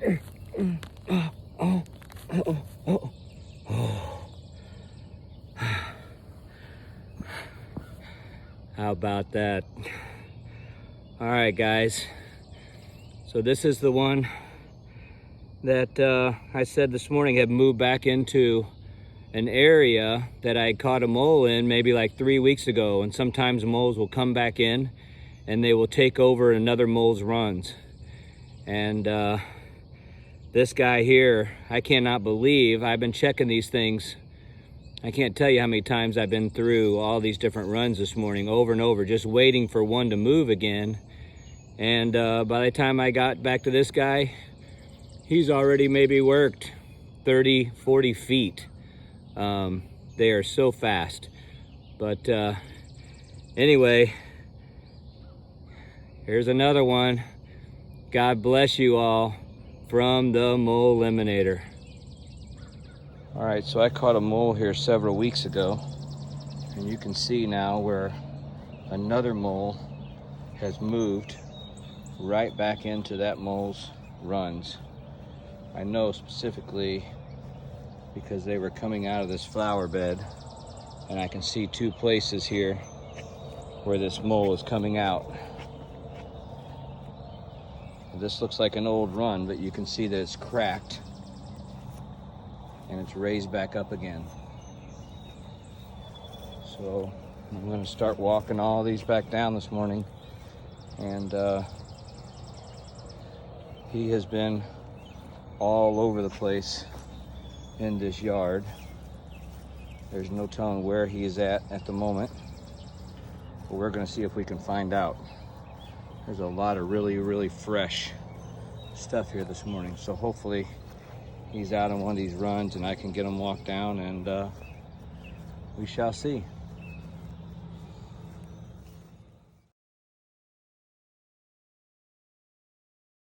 How about that? All right, guys. So this is the one that I said this morning had moved back into an area that I caught a mole in maybe like 3 weeks ago. And sometimes moles will come back in and they will take over another mole's runs. And this guy here, I cannot believe, I've been checking these things. I can't tell you how many times I've been through all these different runs this morning, over and over, just waiting for one to move again. And by the time I got back to this guy, he's already maybe worked 30, 40 feet. They are so fast. But anyway, here's another one. God bless you all from the MOLiminator. All right, so I caught a mole here several weeks ago, and you can see now where another mole has moved right back into that mole's runs. I know specifically because they were coming out of this flower bed, and I can see two places here where this mole is coming out. This looks like an old run, but you can see that it's cracked and it's raised back up again. So I'm going to start walking all these back down this morning, and he has been all over the place in this yard. There's no telling where he is at the moment, but we're going to see if we can find out. There's a lot of really fresh stuff here this morning, so hopefully he's out on one of these runs and I can get him walked down, and we shall see.